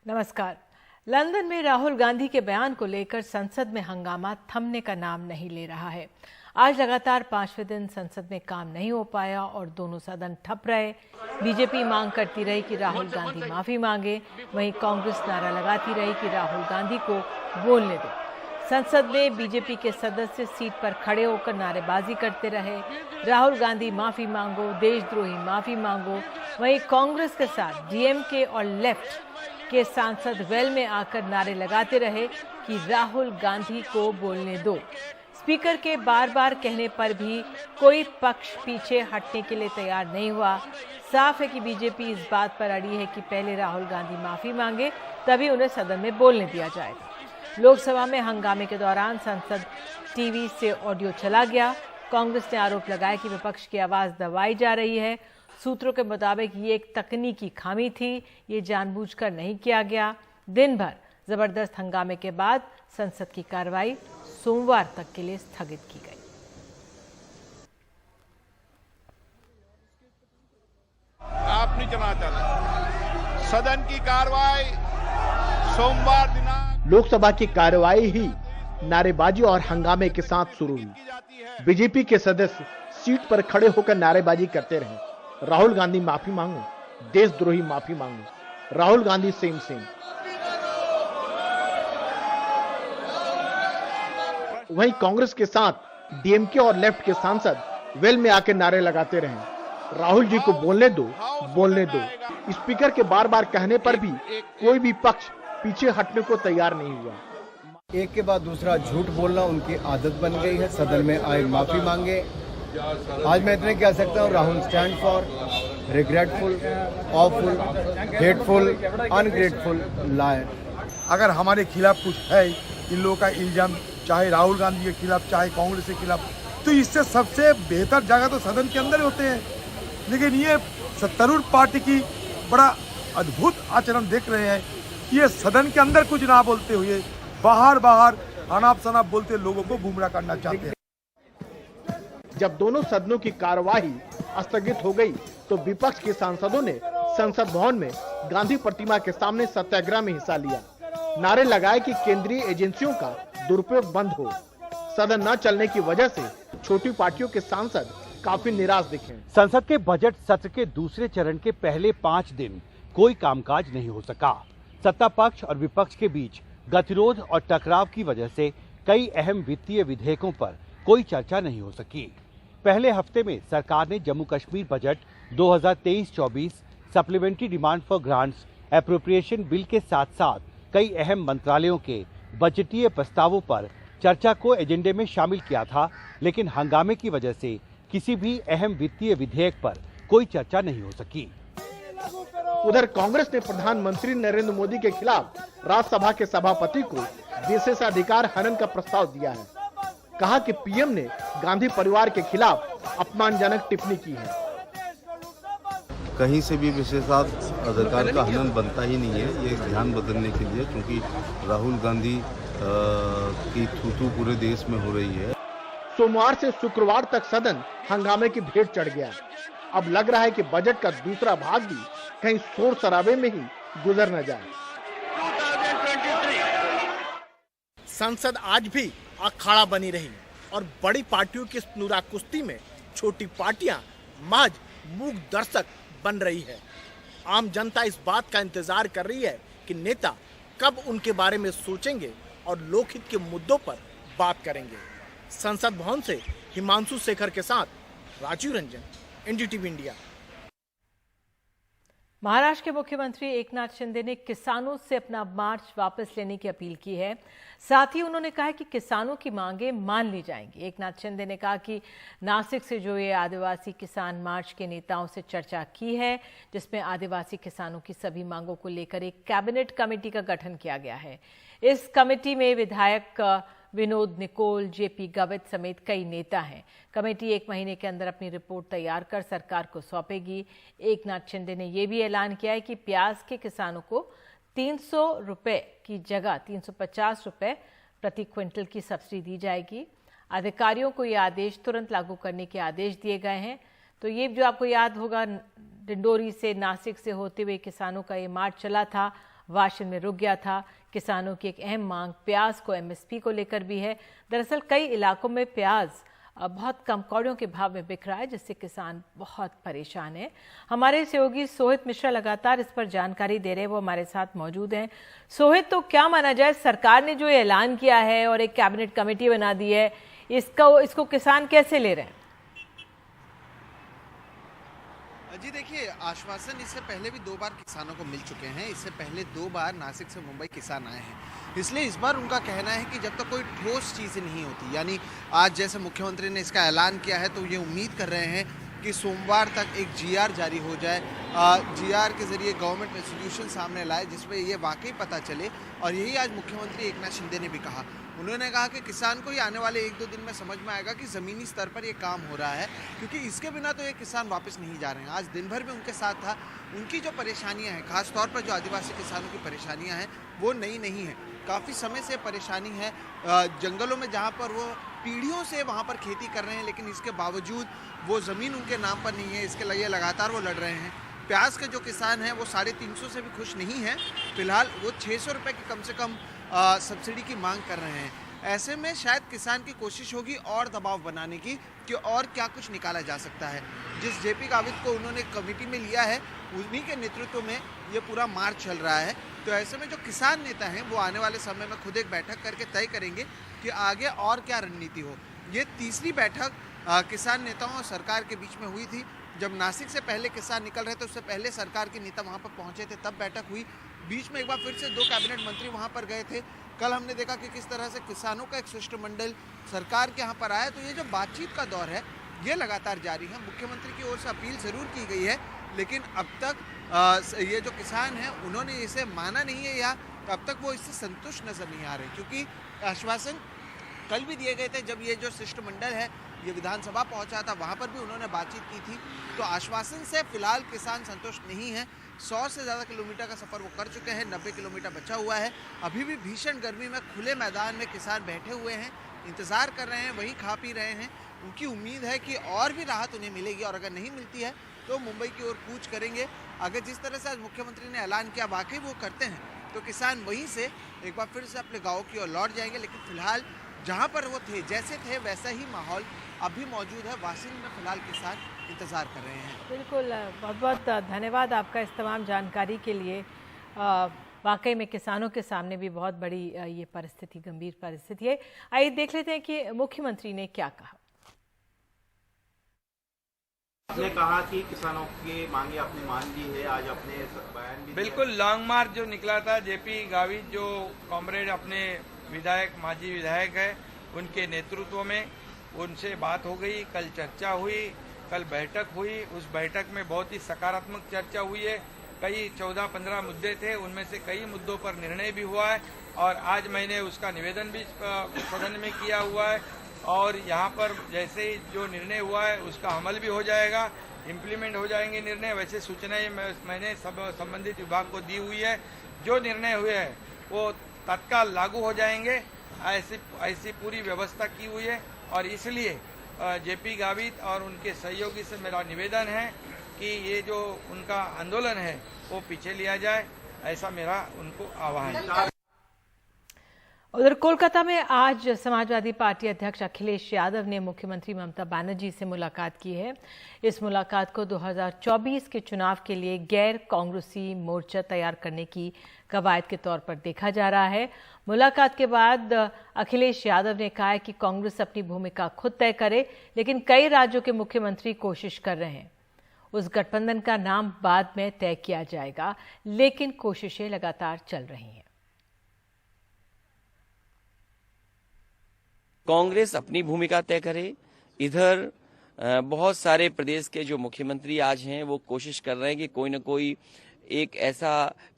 नमस्कार। लंदन में राहुल गांधी के बयान को लेकर संसद में हंगामा थमने का नाम नहीं ले रहा है। आज लगातार 5वें दिन संसद में काम नहीं हो पाया और दोनों सदन ठप रहे। बीजेपी मांग करती रही कि राहुल गांधी माफी मांगे, वहीं कांग्रेस नारा लगाती रही कि राहुल गांधी को बोलने दो। संसद में बीजेपी के सदस्य सीट पर खड़े होकर नारेबाजी करते रहे, राहुल गांधी माफी मांगो, देशद्रोही माफी मांगो। वहीं कांग्रेस के साथ डीएमके और लेफ्ट के सांसद वेल में आकर नारे लगाते रहे कि राहुल गांधी को बोलने दो। स्पीकर के बार बार कहने पर भी कोई पक्ष पीछे हटने के लिए तैयार नहीं हुआ। साफ है कि बीजेपी इस बात पर अड़ी है कि पहले राहुल गांधी माफी मांगे, तभी उन्हें सदन में बोलने दिया जाएगा। लोकसभा में हंगामे के दौरान संसद टीवी से ऑडियो चला गया। कांग्रेस ने आरोप लगाया कि विपक्ष की आवाज दबाई जा रही है। सूत्रों के मुताबिक ये एक तकनीकी खामी थी, ये जानबूझकर नहीं किया गया। दिन भर जबरदस्त हंगामे के बाद संसद की कार्रवाई सोमवार तक के लिए स्थगित की गई। आप नहीं चलाना चाहते। सदन की कार्रवाई सोमवार दिनांक लोकसभा की कार्रवाई ही नारेबाजी और हंगामे के साथ शुरू हुई। बीजेपी के सदस्य सीट पर खड़े होकर नारेबाजी करते रहे, राहुल गांधी माफी मांगो, देशद्रोही माफी मांगो, राहुल गांधी सेम सेम। वहीं कांग्रेस के साथ डीएमके और लेफ्ट के सांसद वेल में आकर नारे लगाते रहे, राहुल जी को बोलने दो, बोलने दो। स्पीकर के बार बार कहने पर भी कोई भी पक्ष पीछे हटने को तैयार नहीं हुआ। एक के बाद दूसरा झूठ बोलना उनकी आदत बन गई है। सदन में आए माफी मांगे। आज मैं इतने कह सकता हूँ, Rahul stand for regretful, awful, hateful, ungrateful, liar. अगर हमारे खिलाफ कुछ है इन लोगों का इल्जाम, चाहे राहुल गांधी के खिलाफ चाहे कांग्रेस के खिलाफ, तो इससे सबसे बेहतर जगह तो सदन के अंदर होते हैं। लेकिन ये सत्तारूढ़ पार्टी की बड़ा अद्भुत आचरण देख रहे हैं। ये सदन के अंदर कुछ ना बोलते हुए बाहर अनाप शनाप बोलते लोगों को गुमराह करना चाहते हैं। जब दोनों सदनों की कार्यवाही स्थगित हो गई तो विपक्ष के सांसदों ने संसद भवन में गांधी प्रतिमा के सामने सत्याग्रह में हिस्सा लिया। नारे लगाए कि केंद्रीय एजेंसियों का दुरुपयोग बंद हो। सदन न चलने की वजह से छोटी पार्टियों के सांसद काफी निराश दिखे। संसद के बजट सत्र के दूसरे चरण के पहले 5 दिन कोई कामकाज नहीं हो सका। सत्ता पक्ष और विपक्ष के बीच गतिरोध और टकराव की वजह से कई अहम वित्तीय विधेयकों पर कोई चर्चा नहीं हो सकी। पहले हफ्ते में सरकार ने Jammu Kashmir budget 2023-24 supplementary demand for grants appropriation bill के साथ साथ कई अहम मंत्रालयों के बजटीय प्रस्तावों पर चर्चा को एजेंडे में शामिल किया था, लेकिन हंगामे की वजह से किसी भी अहम वित्तीय विधेयक पर कोई चर्चा नहीं हो सकी। उधर कांग्रेस ने प्रधानमंत्री नरेंद्र मोदी के खिलाफ राज्यसभा के सभापति को विशेषाधिकार हनन का प्रस्ताव दिया है। कहा कि पीएम ने गांधी परिवार के खिलाफ अपमानजनक टिप्पणी की है। कहीं से भी विशेषाधिकार का हनन बनता ही नहीं है। ये ध्यान बदलने के लिए, क्योंकि राहुल गांधी की थूथू पूरे देश में हो रही है। सोमवार से शुक्रवार तक सदन हंगामे की भेंट चढ़ गया। अब लग रहा है कि बजट का दूसरा भाग भी कहीं शोर शराबे में ही गुजर न जाए। संसद आज भी अखाड़ा बनी रही और बड़ी पार्टियों की नुरा कुश्ती में छोटी पार्टियां महज मूक दर्शक बन रही है। आम जनता इस बात का इंतजार कर रही है कि नेता कब उनके बारे में सोचेंगे और लोकहित के मुद्दों पर बात करेंगे। संसद भवन से हिमांशु शेखर के साथ राजीव रंजन, एनडीटीवी इंडिया। महाराष्ट्र के मुख्यमंत्री एकनाथ शिंदे ने किसानों से अपना मार्च वापस लेने की अपील की है। साथ ही उन्होंने कहा कि किसानों की मांगें मान ली जाएंगी। एकनाथ शिंदे ने कहा कि नासिक से जो ये आदिवासी किसान मार्च के नेताओं से चर्चा की है, जिसमें आदिवासी किसानों की सभी मांगों को लेकर एक कैबिनेट कमेटी का गठन किया गया है। इस कमेटी में विधायक विनोद निकोल, जेपी गवित समेत कई नेता हैं। कमेटी 1 महीने के अंदर अपनी रिपोर्ट तैयार कर सरकार को सौंपेगी। एकनाथ शिंदे ने यह भी ऐलान किया है कि प्याज के किसानों को 300 रुपए की जगह 350 रुपए प्रति क्विंटल की सब्सिडी दी जाएगी। अधिकारियों को यह आदेश तुरंत लागू करने के आदेश दिए गए हैं। तो ये जो आपको याद होगा, डिंडोरी से नासिक से होते हुए किसानों का ये मार्च चला था वाशन में रुक गया था। किसानों की एक अहम मांग प्याज को एमएसपी को लेकर भी है। दरअसल कई इलाकों में प्याज बहुत कम कौड़ियों के भाव में बिक रहा है, जिससे किसान बहुत परेशान हैं। हमारे सहयोगी सोहित मिश्रा लगातार इस पर जानकारी दे रहे हैं, वो हमारे साथ मौजूद हैं। सोहित, तो क्या माना जाए, सरकार ने जो ऐलान किया है और एक कैबिनेट कमेटी बना दी है, इसको किसान कैसे ले रहे हैं? जी देखिए, आश्वासन इससे पहले भी 2 बार किसानों को मिल चुके हैं। इससे पहले 2 बार नासिक से मुंबई किसान आए हैं। इसलिए इस बार उनका कहना है कि जब तक कोई ठोस चीज़ नहीं होती, यानी आज जैसे मुख्यमंत्री ने इसका ऐलान किया है, तो ये उम्मीद कर रहे हैं कि सोमवार तक एक जीआर जारी हो जाए। जीआर के जरिए गवर्नमेंट रेजोल्यूशन सामने लाए जिसमें ये वाकई पता चले। और यही आज मुख्यमंत्री एकनाथ शिंदे ने भी कहा। उन्होंने कहा कि किसान को ही आने वाले 1-2 दिन में समझ में आएगा कि ज़मीनी स्तर पर ये काम हो रहा है, क्योंकि इसके बिना तो ये किसान वापस नहीं जा रहे हैं। आज दिन भर में उनके साथ था। उनकी जो परेशानियां हैं, खासतौर पर जो आदिवासी किसानों की परेशानियां हैं, वो नई नहीं है। काफ़ी समय से परेशानी है जंगलों में, जहाँ पर वो पीढ़ियों से वहाँ पर खेती कर रहे हैं, लेकिन इसके बावजूद वो ज़मीन उनके नाम पर नहीं है। इसके लिए लगातार वो लड़ रहे हैं। प्याज के जो किसान हैं वो 350 से भी खुश नहीं हैं। फिलहाल वो 600 रुपये की कम से कम सब्सिडी की मांग कर रहे हैं। ऐसे में शायद किसान की कोशिश होगी और दबाव बनाने की कि और क्या कुछ निकाला जा सकता है। जिस जेपी गावित को उन्होंने कमेटी में लिया है, उन्हीं के नेतृत्व में ये पूरा मार्च चल रहा है। तो ऐसे में जो किसान नेता हैं वो आने वाले समय में खुद एक बैठक करके तय करेंगे कि आगे और क्या रणनीति हो। ये तीसरी बैठक किसान नेताओं और सरकार के बीच में हुई थी। जब नासिक से पहले किसान निकल रहे थे, उससे पहले सरकार के नेता वहाँ पर पहुँचे थे, तब बैठक हुई। बीच में एक बार फिर से 2 कैबिनेट मंत्री वहाँ पर गए थे। कल हमने देखा कि किस तरह से किसानों का एक शिष्टमंडल सरकार के यहाँ पर आया। तो ये जो बातचीत का दौर है, ये लगातार जारी है। मुख्यमंत्री की ओर से अपील ज़रूर की गई है, लेकिन अब तक ये जो किसान हैं उन्होंने इसे माना नहीं है, या अब तक वो इससे संतुष्ट नज़र नहीं आ रहे, क्योंकि आश्वासन कल भी दिए गए थे। जब ये जो शिष्टमंडल है ये विधानसभा पहुंचा था, वहां पर भी उन्होंने बातचीत की थी। तो आश्वासन से फिलहाल किसान संतुष्ट नहीं है। 100 से ज़्यादा किलोमीटर का सफ़र वो कर चुके हैं, 90 किलोमीटर बचा हुआ है। अभी भी भीषण गर्मी में खुले मैदान में किसान बैठे हुए हैं, इंतज़ार कर रहे हैं, वहीं खा पी रहे हैं। उनकी उम्मीद है कि और भी राहत उन्हें मिलेगी, और अगर नहीं मिलती है तो मुंबई की ओर कूच करेंगे। अगर जिस तरह से आज मुख्यमंत्री ने ऐलान किया वाकई वो करते हैं, तो किसान वहीं से एक बार फिर से अपने गाँव की ओर लौट जाएंगे। लेकिन फिलहाल जहाँ पर वो थे, जैसे थे वैसा ही माहौल अभी मौजूद है। वाशिंग में फिलहाल किसान इंतज़ार कर रहे हैं। बिल्कुल, बहुत बहुत धन्यवाद आपका इस तमाम जानकारी के लिए। वाकई में किसानों के सामने भी बहुत बड़ी ये परिस्थिति, गंभीर परिस्थिति है। आइए देख लेते हैं कि मुख्यमंत्री ने क्या कहा। आपने कहा कि किसानों की मांगे आपने मान ली है, आज अपने बयान भी बिल्कुल लॉन्ग मार्च जो निकला था, जेपी गावित जो कॉमरेड अपने विधायक, माजी विधायक है, उनके नेतृत्व में उनसे बात हो गई। कल चर्चा हुई, कल बैठक हुई। उस बैठक में बहुत ही सकारात्मक चर्चा हुई है। कई 14-15 मुद्दे थे, उनमें से कई मुद्दों पर निर्णय भी हुआ है, और आज मैंने उसका निवेदन भी सदन में किया हुआ है। और यहाँ पर जैसे ही जो निर्णय हुआ है उसका अमल भी हो जाएगा, इम्प्लीमेंट हो जाएंगे निर्णय। वैसे सूचनाएं मैंने सब संबंधित विभाग को दी हुई है। जो निर्णय हुए हैं वो तत्काल लागू हो जाएंगे, ऐसी पूरी व्यवस्था की हुई है। और इसलिए जेपी गावित और उनके सहयोगी से मेरा निवेदन है कि ये जो उनका आंदोलन है वो पीछे लिया जाए, ऐसा मेरा उनको आह्वान है। उधर कोलकाता में आज समाजवादी पार्टी अध्यक्ष अखिलेश यादव ने मुख्यमंत्री ममता बनर्जी से मुलाकात की है। इस मुलाकात को 2024 के चुनाव के लिए गैर कांग्रेसी मोर्चा तैयार करने की कवायद के तौर पर देखा जा रहा है। मुलाकात के बाद अखिलेश यादव ने कहा है कि कांग्रेस अपनी भूमिका खुद तय करे, लेकिन कई राज्यों के मुख्यमंत्री कोशिश कर रहे हैं। उस गठबंधन का नाम बाद में तय किया जाएगा, लेकिन कोशिशें लगातार चल रही हैं। कांग्रेस अपनी भूमिका तय करे। इधर बहुत सारे प्रदेश के जो मुख्यमंत्री आज हैं वो कोशिश कर रहे हैं कि कोई न कोई एक ऐसा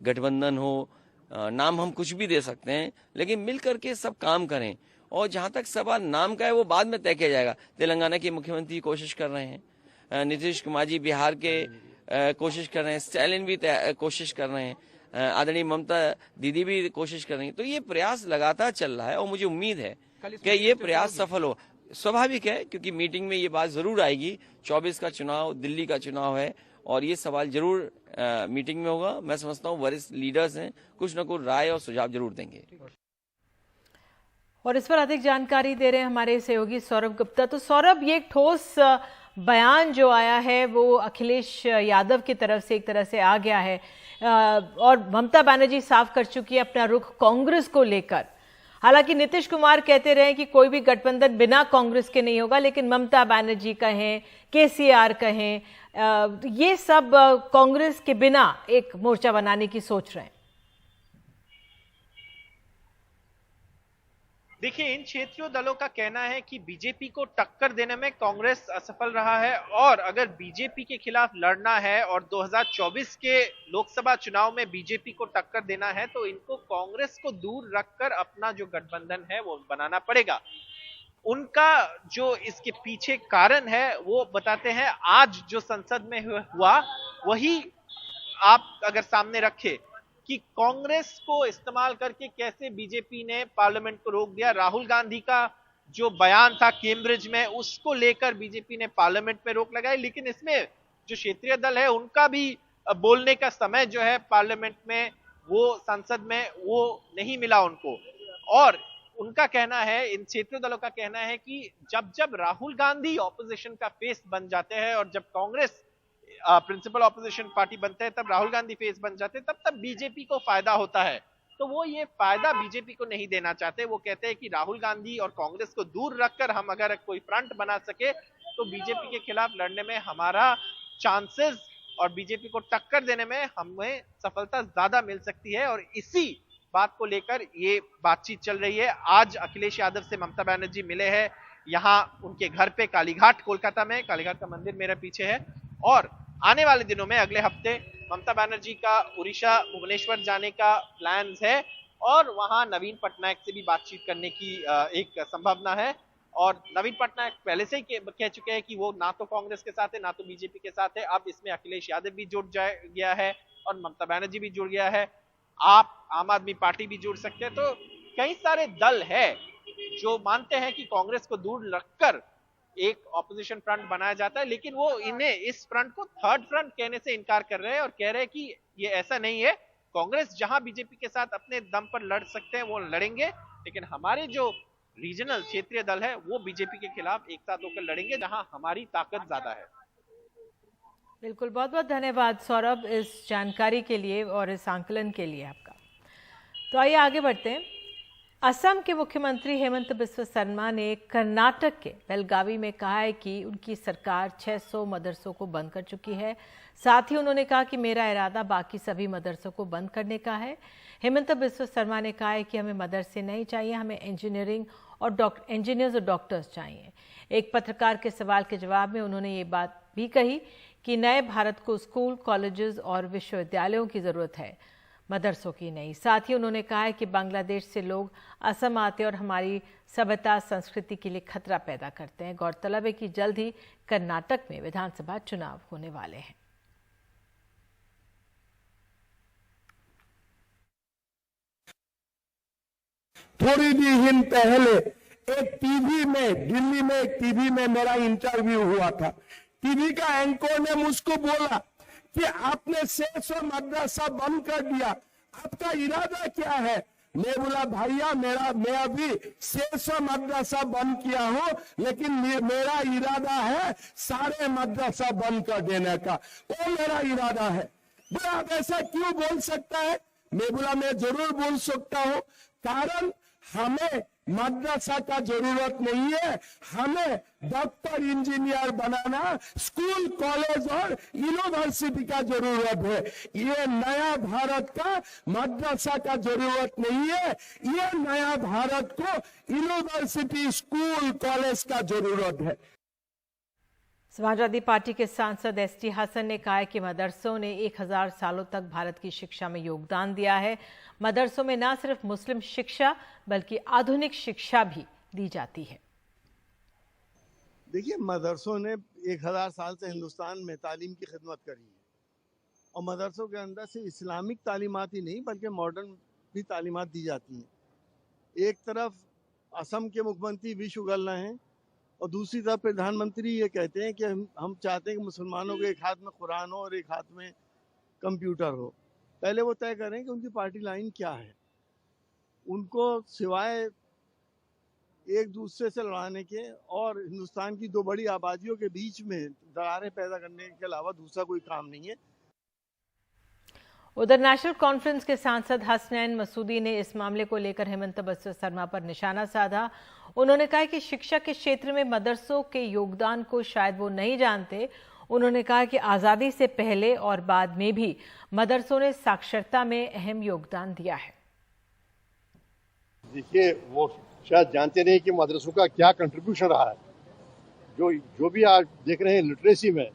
गठबंधन हो, नाम हम कुछ भी दे सकते हैं, लेकिन मिल करके सब काम करें। और जहां तक सवाल नाम का है वो बाद में तय किया जाएगा। तेलंगाना के मुख्यमंत्री कोशिश कर रहे हैं, नीतीश कुमार जी बिहार के कोशिश कर रहे हैं, स्टालिन भी कोशिश कर रहे हैं, आदरणीय ममता दीदी भी कोशिश कर रही हैं। तो ये प्रयास लगातार चल रहा है और मुझे उम्मीद है कि ये प्रयास सफल हो। स्वाभाविक है, क्योंकि मीटिंग में ये बात जरूर आएगी। 24 का चुनाव, दिल्ली का चुनाव है, और ये सवाल जरूर मीटिंग में होगा। मैं समझता हूँ वरिष्ठ लीडर्स हैं, कुछ न कुछ राय और सुझाव जरूर देंगे। और इस पर अधिक जानकारी दे रहे हैं हमारे सहयोगी सौरभ गुप्ता। तो सौरभ, ये एक ठोस बयान जो आया है वो अखिलेश यादव की तरफ से एक तरह से आ गया है, और ममता बनर्जी साफ कर चुकी है अपना रुख कांग्रेस को लेकर। हालांकि नीतीश कुमार कहते रहे कि कोई भी गठबंधन बिना कांग्रेस के नहीं होगा, लेकिन ममता बनर्जी कहें, केसीआर कहें, ये सब कांग्रेस के बिना एक मोर्चा बनाने की सोच रहे हैं। देखिए, इन क्षेत्रीय दलों का कहना है कि बीजेपी को टक्कर देने में कांग्रेस असफल रहा है, और अगर बीजेपी के खिलाफ लड़ना है और 2024 के लोकसभा चुनाव में बीजेपी को टक्कर देना है तो इनको कांग्रेस को दूर रखकर अपना जो गठबंधन है वो बनाना पड़ेगा। उनका जो इसके पीछे कारण है वो बताते हैं, आज जो संसद में हुआ वही आप अगर सामने रखे कि कांग्रेस को इस्तेमाल करके कैसे बीजेपी ने पार्लियामेंट को रोक दिया। राहुल गांधी का जो बयान था कैम्ब्रिज में, उसको लेकर बीजेपी ने पार्लियामेंट में रोक लगाई, लेकिन इसमें जो क्षेत्रीय दल है उनका भी बोलने का समय जो है पार्लियामेंट में, वो संसद में, वो नहीं मिला उनको। और उनका कहना है, इन क्षेत्रीय दलों का कहना है कि जब जब राहुल गांधी ऑपोजिशन का फेस बन जाते हैं और जब कांग्रेस प्रिंसिपल ऑपोजिशन पार्टी बनते हैं, तब राहुल गांधी फेस बन जाते हैं, तब बीजेपी को फायदा होता है। तो वो ये फायदा बीजेपी को नहीं देना चाहते। वो कहते हैं कि राहुल गांधी और कांग्रेस को दूर रखकर हम अगर कोई फ्रंट बना सके तो बीजेपी के खिलाफ लड़ने में हमारा चांसेस और बीजेपी को टक्कर देने में हमें सफलता ज्यादा मिल सकती है। और इसी बात को लेकर ये बातचीत चल रही है। आज अखिलेश यादव से ममता बनर्जी मिले हैं यहाँ उनके घर पे कालीघाट, कोलकाता में। कालीघाट का मंदिर मेरे पीछे है। और आने वाले दिनों में अगले हफ्ते ममता बनर्जी का उड़ीसा भुवनेश्वर जाने का प्लान है और वहां नवीन पटनायक से भी बातचीत करने की एक संभावना है। और नवीन पटनायक पहले से ही कह चुके हैं कि वो ना तो कांग्रेस के साथ है ना तो बीजेपी के साथ है। अब इसमें अखिलेश यादव भी जुड़ गया है और ममता बनर्जी भी जुड़ गया है, आप आम आदमी पार्टी भी जुड़ सकते हैं। तो कई सारे दल है जो मानते हैं कि कांग्रेस को दूर रखकर एक ऑपोजिशन फ्रंट बनाया जाता है, लेकिन वो इन्हें इस फ्रंट को थर्ड फ्रंट कहने से इनकार कर रहे हैं और कह रहे हैं कि ये ऐसा नहीं है। कांग्रेस जहां बीजेपी के साथ अपने दम पर लड़ सकते हैं वो लड़ेंगे, लेकिन हमारे जो रीजनल क्षेत्रीय दल है वो बीजेपी के खिलाफ एक साथ होकर लड़ेंगे जहां हमारी ताकत ज्यादा है। बिल्कुल, बहुत बहुत धन्यवाद सौरभ इस जानकारी के लिए और इस आंकलन के लिए आपका। तो आइए आगे बढ़ते हैं। असम के मुख्यमंत्री हेमंत बिस्वा शर्मा ने कर्नाटक के बेलगावी में कहा है कि उनकी सरकार 600 मदरसों को बंद कर चुकी है। साथ ही उन्होंने कहा कि मेरा इरादा बाकी सभी मदरसों को बंद करने का है। हेमंत बिस्वा शर्मा ने कहा है कि हमें मदरसे नहीं चाहिए, हमें इंजीनियर्स और डॉक्टर्स चाहिए। एक पत्रकार के सवाल के जवाब में उन्होंने ये बात भी कही कि नए भारत को स्कूल, कॉलेजेस और विश्वविद्यालयों की जरूरत है, मदरसों की नहीं। साथ ही उन्होंने कहा है कि बांग्लादेश से लोग असम आते और हमारी सभ्यता संस्कृति के लिए खतरा पैदा करते हैं। गौरतलब है कि जल्द ही कर्नाटक में विधानसभा चुनाव होने वाले हैं। थोड़ी दिन पहले एक टीवी में, दिल्ली में एक टीवी में मेरा इंटरव्यू हुआ था। टीवी का एंकर ने मुझको बोला कि आपने 600 मदरसा बंद कर दिया, आपका इरादा क्या है? मैं बोला भैया मैं अभी 600 मदरसा बंद किया हूं, लेकिन मेरा इरादा है सारे मदरसा बंद कर देने का, वो मेरा इरादा है। बोला आप ऐसा क्यों बोल सकता है? मैं बोला मैं जरूर बोल सकता हूं, कारण हमें मदरसा का जरूरत नहीं है, हमें डॉक्टर, इंजीनियर बनाना, स्कूल, कॉलेज और यूनिवर्सिटी का जरूरत है। ये नया भारत का मदरसा का जरूरत नहीं है, ये नया भारत को यूनिवर्सिटी, स्कूल, कॉलेज का जरूरत है। समाजवादी पार्टी के सांसद एसटी हसन ने कहा है कि मदरसों ने 1000 सालों तक भारत की शिक्षा में योगदान दिया है। मदरसों में न सिर्फ मुस्लिम शिक्षा बल्कि आधुनिक शिक्षा भी दी जाती है। देखिए, मदरसों ने 1000 साल से हिंदुस्तान में तालीम की खिदमत करी है और मदरसों के अंदर से इस्लामिक तालीमात ही नहीं बल्कि मॉडर्न भी तालीमात दी जाती हैं। एक तरफ असम के मुख्यमंत्री वी शुगला हैं और दूसरी तरफ प्रधानमंत्री ये कहते हैं कि हम चाहते हैं कि मुसलमानों के एक हाथ में कुरान हो और एक हाथ में कंप्यूटर हो। पहले वो तय करें कि उनकी पार्टी लाइन क्या है। उनको सिवाय एक दूसरे से लड़ाने के और हिंदुस्तान की दो बड़ी आबादियों के बीच में दरारें पैदा करने के अलावा दूसरा कोई काम नहीं है। उधर नेशनल कॉन्फ्रेंस के सांसद हसनैन मसूदी ने इस मामले को लेकर हेमंत बिस्वा शर्मा पर निशाना साधा। उन्होंने कहा कि शिक्षा के क्षेत्र में मदरसों के योगदान को शायद वो नहीं जानते। उन्होंने कहा कि आज़ादी से पहले और बाद में भी मदरसों ने साक्षरता में अहम योगदान दिया है। देखिए, वो शायद जानते नहीं कि मदरसों का क्या कंट्रीब्यूशन रहा है। जो भी आप देख रहे हैं लिटरेसी में,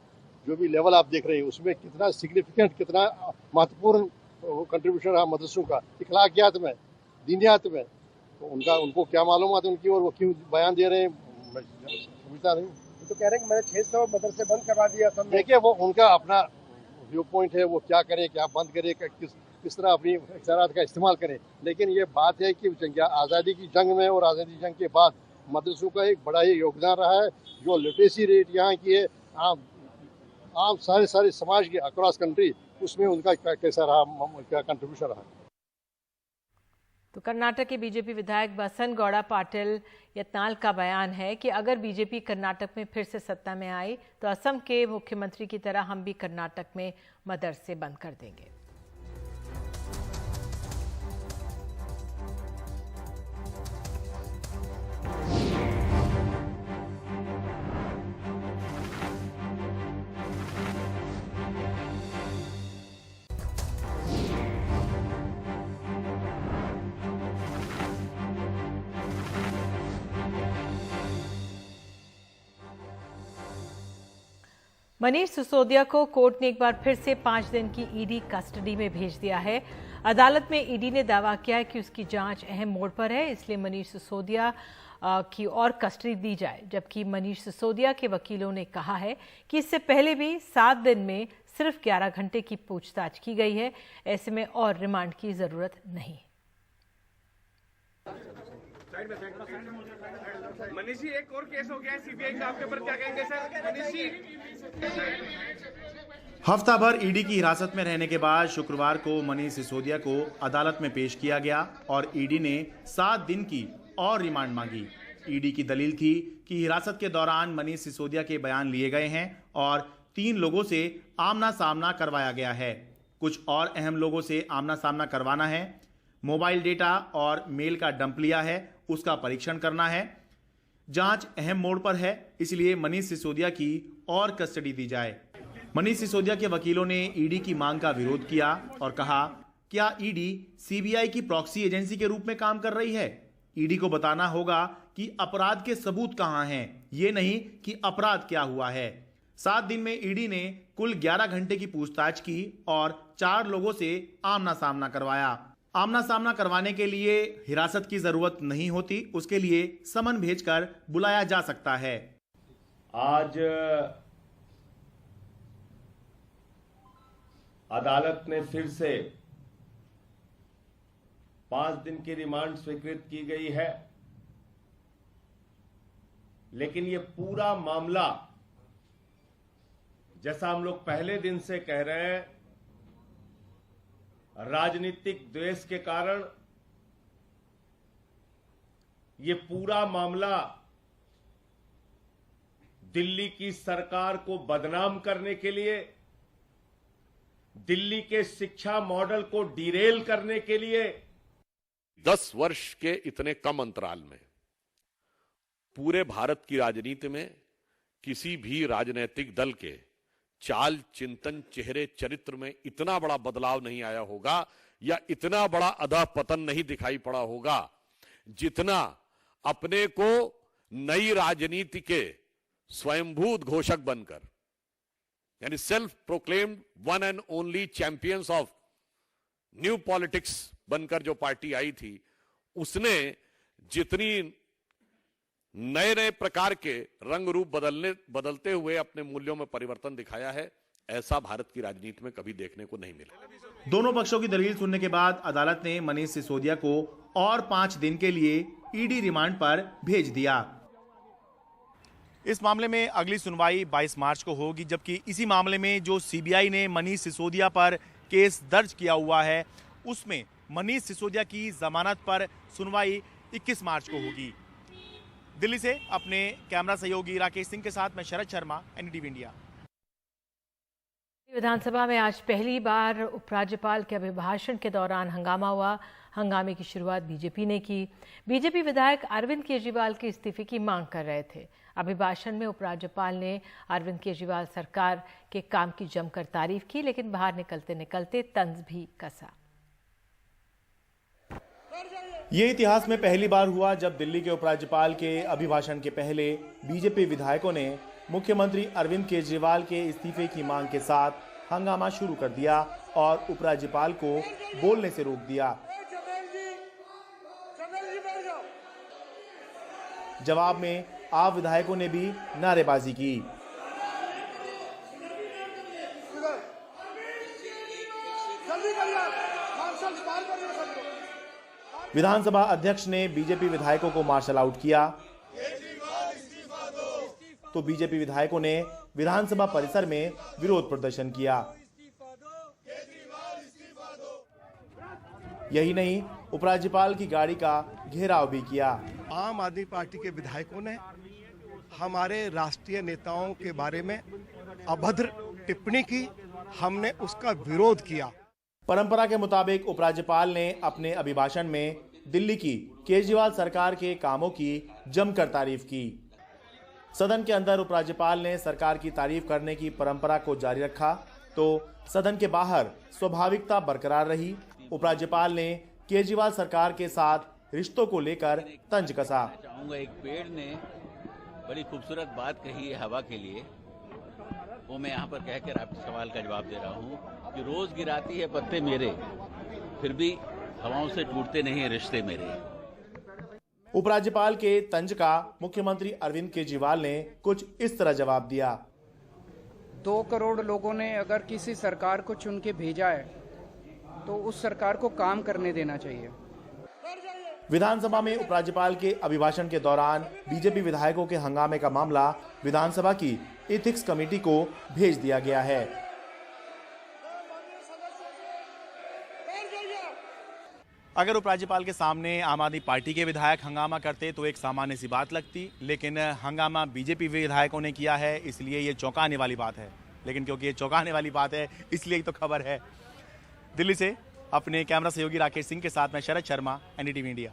जो भी लेवल आप देख रहे हैं, उसमें कितना सिग्निफिकेंट, कितना महत्वपूर्ण कंट्रीब्यूशन रहा मदरसों का इखलाकियात में, दीनियात में। तो उनको क्या मालूम है उनकी, और वो क्यों बयान दे रहे हैं, मैं समझता नहीं। तो कह रहे हैं कि मैंने 600 मदरसे बंद करवा दिया सब। देखिए, वो उनका अपना व्यू पॉइंट है, वो क्या करे, क्या बंद करे, किस तरह अपनी इख्तियारात का इस्तेमाल करें। लेकिन ये बात है कि आज़ादी की जंग में और आज़ादी जंग के बाद मदरसों का एक बड़ा ही योगदान रहा है। जो लिटरेसी रेट यहाँ की है आम सारे समाज के अक्रॉस कंट्री, उसमें उनका कैसा रहा, क्या कंट्रीब्यूशन रहा। तो कर्नाटक के बीजेपी विधायक बसनगौड़ा पाटिल यत्नाल का बयान है कि अगर बीजेपी कर्नाटक में फिर से सत्ता में आई तो असम के मुख्यमंत्री की तरह हम भी कर्नाटक में मदरसे बंद कर देंगे। मनीष सिसोदिया को कोर्ट ने एक बार फिर से 5 दिन की ईडी कस्टडी में भेज दिया है। अदालत में ईडी ने दावा किया है कि उसकी जांच अहम मोड़ पर है, इसलिए मनीष सिसोदिया की और कस्टडी दी जाए। जबकि मनीष सिसोदिया के वकीलों ने कहा है कि इससे पहले भी 7 दिन में सिर्फ 11 घंटे की पूछताछ की गई है, ऐसे में और रिमांड की जरूरत नहीं। मनीष जी, एक और केस हो गया है सीबीआई का, आपके ऊपर क्या कहेंगे सर? मनीष जी, हफ्ता भर ईडी की हिरासत में रहने के बाद शुक्रवार को मनीष सिसोदिया को अदालत में पेश किया गया और ईडी ने 7 दिन की और रिमांड मांगी। ईडी की दलील थी कि हिरासत के दौरान मनीष सिसोदिया के बयान लिए गए हैं और 3 लोगों से आमना सामना करवाया गया है। कुछ और अहम लोगों से आमना सामना करवाना है, मोबाइल डेटा और मेल का डंप लिया है, उसका परीक्षण करना है। जांच अहम मोड़ पर है, इसलिए मनीष सिसोदिया की और कस्टडी दी जाए। मनीष सिसोदिया के वकीलों ने ईडी की मांग का विरोध किया और कहा, क्या ईडी सीबीआई की प्रॉक्सी एजेंसी के रूप में काम कर रही है? ईडी को बताना होगा कि अपराध के सबूत कहां हैं, ये नहीं कि अपराध क्या हुआ है। 7 दिन में ईडी ने कुल 11 घंटे की पूछताछ की और 4 लोगों से आमना सामना करवाया। आमना सामना करवाने के लिए हिरासत की जरूरत नहीं होती, उसके लिए समन भेजकर बुलाया जा सकता है। आज अदालत ने फिर से 5 दिन की रिमांड स्वीकृत की गई है, लेकिन ये पूरा मामला, जैसा हम लोग पहले दिन से कह रहे हैं, राजनीतिक द्वेष के कारण ये पूरा मामला दिल्ली की सरकार को बदनाम करने के लिए, दिल्ली के शिक्षा मॉडल को डिरेल करने के लिए। 10 वर्ष के इतने कम अंतराल में पूरे भारत की राजनीति में किसी भी राजनीतिक दल के चाल, चिंतन, चेहरे, चरित्र में इतना बड़ा बदलाव नहीं आया होगा या इतना बड़ा अधःपतन नहीं दिखाई पड़ा होगा, जितना अपने को नई राजनीति के स्वयंभूत घोषक बनकर, यानी self proclaimed one and only champions of new politics बनकर जो पार्टी आई थी, उसने जितनी नए नए प्रकार के रंग रूप बदलते हुए अपने मूल्यों में परिवर्तन दिखाया है, ऐसा भारत की राजनीति में कभी देखने को नहीं मिला। दोनों पक्षों की दलील सुनने के बाद अदालत ने मनीष सिसोदिया को और 5 दिन के लिए ईडी रिमांड पर भेज दिया। इस मामले में अगली सुनवाई 22 मार्च को होगी, जबकि इसी मामले में जो सीबीआई ने मनीष सिसोदिया पर केस दर्ज किया हुआ है उसमें मनीष सिसोदिया की जमानत पर सुनवाई 21 मार्च को होगी। दिल्ली से अपने कैमरा सहयोगी राकेश सिंह के साथ मैं शरद शर्मा, एनडीटीवी इंडिया। विधानसभा में आज पहली बार उपराज्यपाल के अभिभाषण के दौरान हंगामा हुआ। हंगामे की शुरुआत बीजेपी ने की। बीजेपी विधायक अरविंद केजरीवाल के इस्तीफे की मांग कर रहे थे। अभिभाषण में उपराज्यपाल ने अरविंद केजरीवाल सरकार के काम की जमकर तारीफ की, लेकिन बाहर निकलते निकलते तंज भी कसा। ये इतिहास में पहली बार हुआ जब दिल्ली के उपराज्यपाल के अभिभाषण के पहले बीजेपी विधायकों ने मुख्यमंत्री अरविंद केजरीवाल के इस्तीफे की मांग के साथ हंगामा शुरू कर दिया और उपराज्यपाल को बोलने से रोक दिया। जवाब में आप विधायकों ने भी नारेबाजी की। विधानसभा अध्यक्ष ने बीजेपी विधायकों को मार्शल आउट किया तो बीजेपी विधायकों ने विधानसभा परिसर में विरोध प्रदर्शन किया। यही नहीं, उपराज्यपाल की गाड़ी का घेराव भी किया। आम आदमी पार्टी के विधायकों ने हमारे राष्ट्रीय नेताओं के बारे में अभद्र टिप्पणी की, हमने उसका विरोध किया। परंपरा के मुताबिक उपराज्यपाल ने अपने अभिभाषण में दिल्ली की केजरीवाल सरकार के कामों की जमकर तारीफ की। सदन के अंदर उपराज्यपाल ने सरकार की तारीफ करने की परंपरा को जारी रखा तो सदन के बाहर स्वाभाविकता बरकरार रही। उपराज्यपाल ने केजरीवाल सरकार के साथ रिश्तों को लेकर तंज कसा। चाहूंगा, एक पेड़ ने बड़ी खूबसूरत बात कही है हवा के लिए, वो मैं यहाँ पर कहकर आपके सवाल का जवाब दे रहा हूँ कि रोज गिराती है पत्ते मेरे, फिर भी हवाओं से टूटते नहीं रिश्ते मेरे। उपराज्यपाल के तंज का मुख्यमंत्री अरविंद केजरीवाल ने कुछ इस तरह जवाब दिया। 2 करोड़ लोगों ने अगर किसी सरकार को चुन के भेजा है तो उस सरकार को काम करने देना चाहिए। विधानसभा में उपराज्यपाल के अभिभाषण के दौरान बीजेपी विधायकों के हंगामे का मामला विधानसभा की एथिक्स कमेटी को भेज दिया गया है। अगर उपराज्यपाल के सामने आम आदमी पार्टी के विधायक हंगामा करते तो एक सामान्य सी बात लगती, लेकिन हंगामा बीजेपी विधायकों ने किया है, इसलिए ये चौंकाने वाली बात है। लेकिन क्योंकि ये चौंकाने वाली बात है इसलिए तो खबर है। दिल्ली से अपने कैमरा सहयोगी राकेश सिंह के साथ मैं शरद शर्मा, एनडीटीवी इंडिया।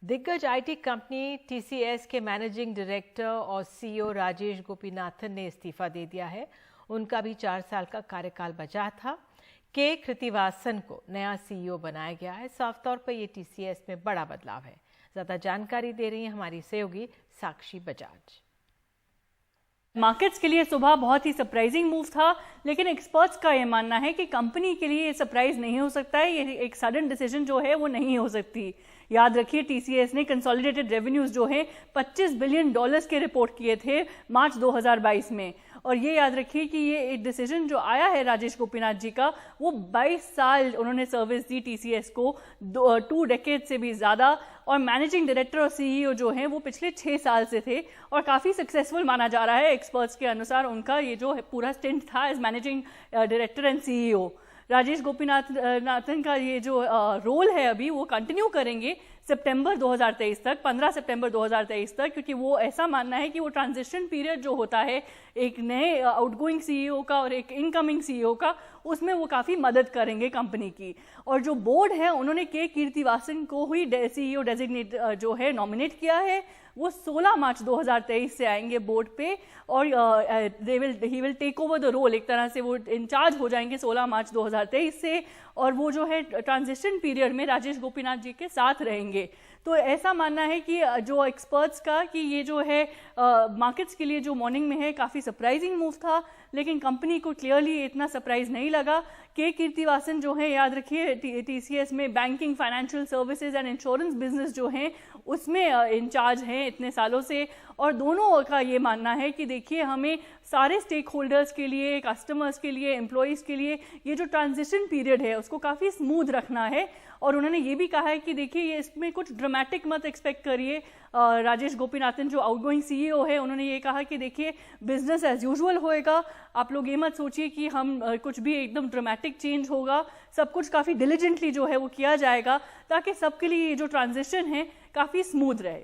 दिग्गज आईटी कंपनी टीसीएस के मैनेजिंग डायरेक्टर और सीईओ राजेश गोपीनाथन ने इस्तीफा दे दिया है। उनका भी 4 साल का कार्यकाल बचा था। के कृतिवासन को नया सीईओ बनाया गया है। साफ तौर पर ये टीसीएस में बड़ा बदलाव है। ज्यादा जानकारी दे रही है हमारी सहयोगी साक्षी बजाज। मार्केट्स के लिए सुबह बहुत ही सरप्राइजिंग मूव था, लेकिन एक्सपर्ट्स का ये मानना है कि कंपनी के लिए ये सरप्राइज नहीं हो सकता है। ये एक सडन डिसीजन जो है वो नहीं हो सकती। याद रखिए, टीसीएस ने कंसोलिडेटेड रेवेन्यूज जो है $25 बिलियन के रिपोर्ट किए थे मार्च 2022 में। और ये याद रखिए कि ये एक डिसीजन जो आया है राजेश गोपीनाथ जी का, वो 22 साल उन्होंने सर्विस दी टीसीएस को, 2 डेकेड से भी ज़्यादा। और मैनेजिंग डायरेक्टर और सीईओ जो हैं वो पिछले 6 साल से थे और काफ़ी सक्सेसफुल माना जा रहा है एक्सपर्ट्स के अनुसार उनका ये जो पूरा स्टिंट था as managing director and CEO. Rajesh Gopinathan का ये जो रोल है अभी वो कंटिन्यू करेंगे सितंबर 2023 तक, 15 सितंबर 2023 तक, क्योंकि वो ऐसा मानना है कि वो ट्रांजिशन पीरियड जो होता है एक नए आउटगोइंग सीईओ का और एक इनकमिंग सीईओ का, उसमें वो काफ़ी मदद करेंगे कंपनी की। और जो बोर्ड है उन्होंने के कीर्तिवासन को ही सीईओ डेजिग्नेट जो है नॉमिनेट किया है। वो 16 मार्च 2023 से आएंगे बोर्ड पे और he will take over the role. एक तरह से वो इंचार्ज हो जाएंगे 16 मार्च 2023 से, और वो जो है ट्रांजिशन पीरियड में राजेश गोपीनाथ जी के साथ रहेंगे। तो ऐसा मानना है कि जो एक्सपर्ट्स का कि ये जो है मार्केट्स के लिए जो मॉर्निंग में है काफ़ी सरप्राइजिंग मूव था, लेकिन कंपनी को क्लियरली इतना सरप्राइज नहीं लगा। के कीर्तिवासन जो है, याद रखिए टीसीएस में banking, financial services and insurance business जो है उसमें इंचार्ज हैं इतने सालों से, और दोनों का ये मानना है कि देखिए हमें सारे स्टेक होल्डर्स के लिए, कस्टमर्स के लिए, एम्प्लॉयज़ के लिए ये जो ट्रांजिशन पीरियड है उसको काफ़ी स्मूथ रखना है। और उन्होंने ये भी कहा है कि देखिए ये इसमें कुछ ड्रामेटिक मत एक्सपेक्ट करिए। राजेश गोपीनाथन जो आउटगोइंग सीईओ है, उन्होंने ये कहा कि देखिए बिजनेस एज यूजुअल होएगा, आप लोग ये मत सोचिए कि हम कुछ भी एकदम ड्रामेटिक चेंज होगा, सब कुछ काफ़ी डिलीजेंटली जो है वो किया जाएगा ताकि सबके लिए ये जो ट्रांजिशन है काफ़ी स्मूथ रहे।